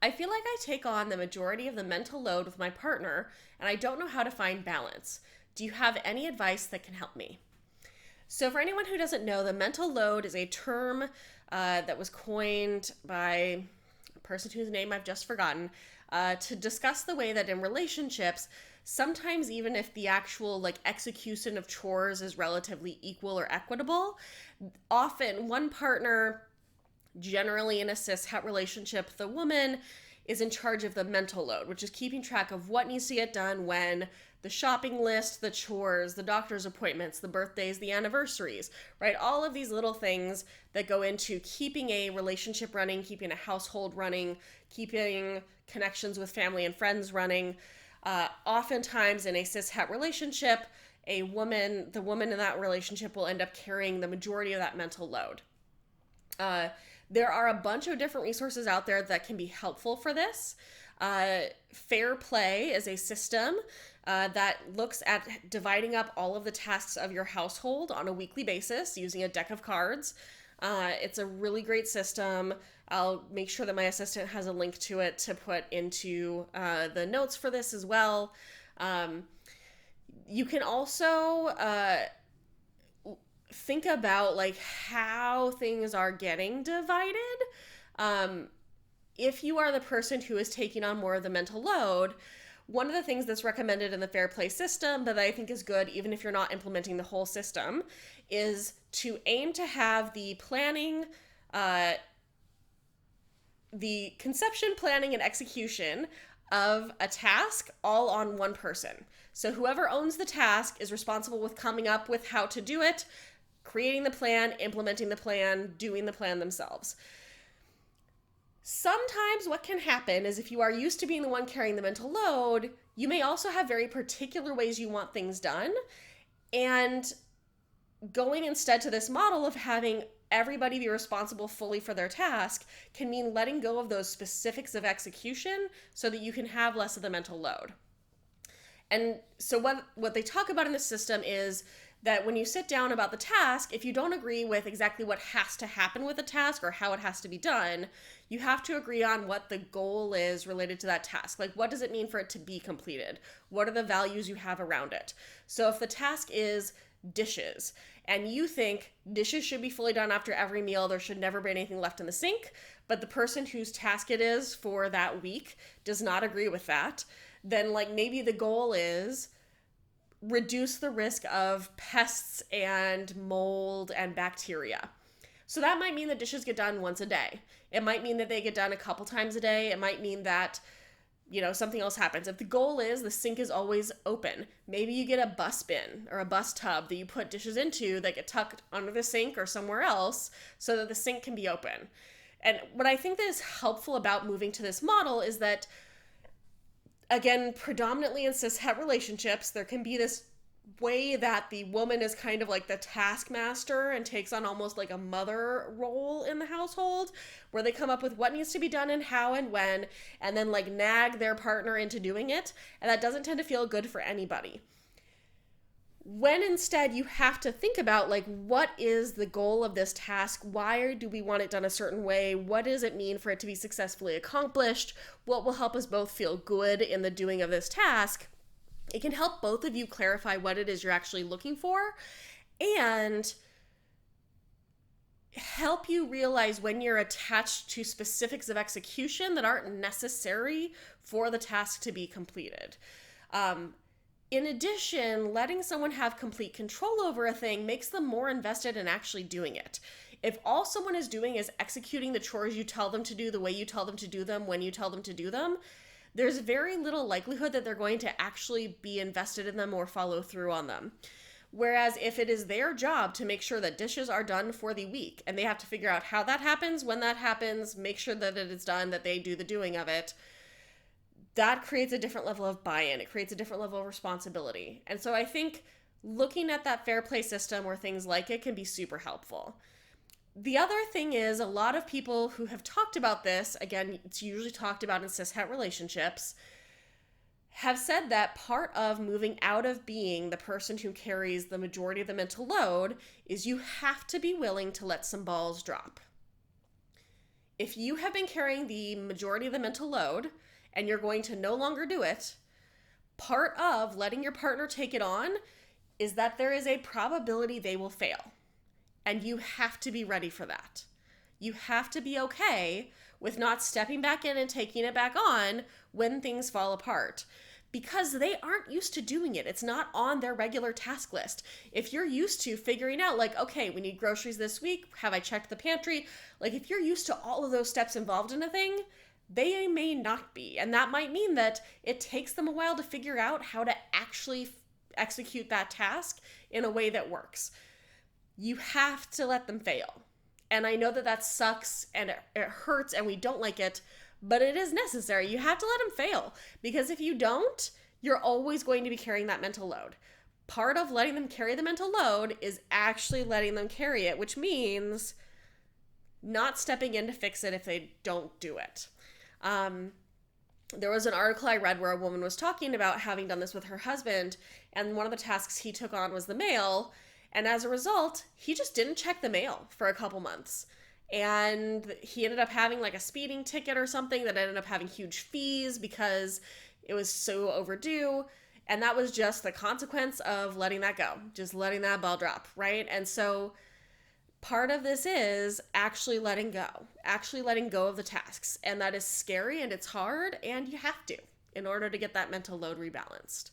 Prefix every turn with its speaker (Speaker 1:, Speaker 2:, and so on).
Speaker 1: I feel like I take on the majority of the mental load with my partner, and I don't know how to find balance. Do you have any advice that can help me? So, for anyone who doesn't know, the mental load is a term that was coined by a person whose name I've just forgotten to discuss the way that in relationships, sometimes even if the actual like execution of chores is relatively equal or equitable, often one partner, generally in a cis-het relationship, the woman is in charge of the mental load, which is keeping track of what needs to get done when, the shopping list, the chores, the doctor's appointments, the birthdays, the anniversaries, right? All of these little things that go into keeping a relationship running, keeping a household running, keeping connections with family and friends running. Oftentimes in a cis-het relationship, the woman in that relationship will end up carrying the majority of that mental load. There are a bunch of different resources out there that can be helpful for this. Fair Play is a system that looks at dividing up all of the tasks of your household on a weekly basis using a deck of cards. It's a really great system. I'll make sure that my assistant has a link to it to put into the notes for this as well. You can also think about like how things are getting divided. If you are the person who is taking on more of the mental load, one of the things that's recommended in the Fair Play system that I think is good, even if you're not implementing the whole system, is to aim to have the planning, the conception, planning, and execution of a task all on one person. So whoever owns the task is responsible with coming up with how to do it, creating the plan, implementing the plan, doing the plan themselves. Sometimes what can happen is if you are used to being the one carrying the mental load, you may also have very particular ways you want things done. And going instead to this model of having everybody be responsible fully for their task can mean letting go of those specifics of execution so that you can have less of the mental load. And so what they talk about in the system is that when you sit down about the task, if you don't agree with exactly what has to happen with the task or how it has to be done, you have to agree on what the goal is related to that task. Like, what does it mean for it to be completed? What are the values you have around it? So if the task is dishes, and you think dishes should be fully done after every meal, there should never be anything left in the sink, but the person whose task it is for that week does not agree with that, then like maybe the goal is reduce the risk of pests and mold and bacteria. So that might mean that dishes get done once a day. It might mean that they get done a couple times a day. It might mean that, something else happens. If the goal is the sink is always open, maybe you get a bus bin or a bus tub that you put dishes into that get tucked under the sink or somewhere else so that the sink can be open. And what I think that is helpful about moving to this model is that, again, predominantly in cis-het relationships, there can be this way that the woman is kind of like the taskmaster and takes on almost like a mother role in the household, where they come up with what needs to be done and how and when, and then like nag their partner into doing it, and that doesn't tend to feel good for anybody. When instead you have to think about like, what is the goal of this task? Why do we want it done a certain way? What does it mean for it to be successfully accomplished? What will help us both feel good in the doing of this task? It can help both of you clarify what it is you're actually looking for and help you realize when you're attached to specifics of execution that aren't necessary for the task to be completed. In addition, letting someone have complete control over a thing makes them more invested in actually doing it. If all someone is doing is executing the chores you tell them to do the way you tell them to do them when you tell them to do them, there's very little likelihood that they're going to actually be invested in them or follow through on them. Whereas if it is their job to make sure that dishes are done for the week and they have to figure out how that happens, when that happens, make sure that it is done, that they do the doing of it, that creates a different level of buy-in. It creates a different level of responsibility. And so I think looking at that Fair Play system or things like it can be super helpful. The other thing is a lot of people who have talked about this, again, it's usually talked about in cis-het relationships, have said that part of moving out of being the person who carries the majority of the mental load is you have to be willing to let some balls drop. if you have been carrying the majority of the mental load and you're going to no longer do it, part of letting your partner take it on is that there is a probability they will fail. And you have to be ready for that. You have to be okay with not stepping back in and taking it back on when things fall apart, because they aren't used to doing it. It's not on their regular task list. If you're used to figuring out, like, okay, we need groceries this week, have I checked the pantry? Like, if you're used to all of those steps involved in a thing, they may not be. And that might mean that it takes them a while to figure out how to actually execute that task in a way that works. You have to let them fail. And I know that sucks and it hurts and we don't like it, but it is necessary. You have to let them fail, because if you don't, you're always going to be carrying that mental load. Part of letting them carry the mental load is actually letting them carry it, which means not stepping in to fix it if they don't do it. There was an article I read where a woman was talking about having done this with her husband, and one of the tasks he took on was the mail. And as a result, he just didn't check the mail for a couple months. And he ended up having like a speeding ticket or something that ended up having huge fees because it was so overdue. And that was just the consequence of letting that go, just letting that ball drop, right? And so part of this is actually letting go of the tasks. And that is scary and it's hard, and you have to in order to get that mental load rebalanced.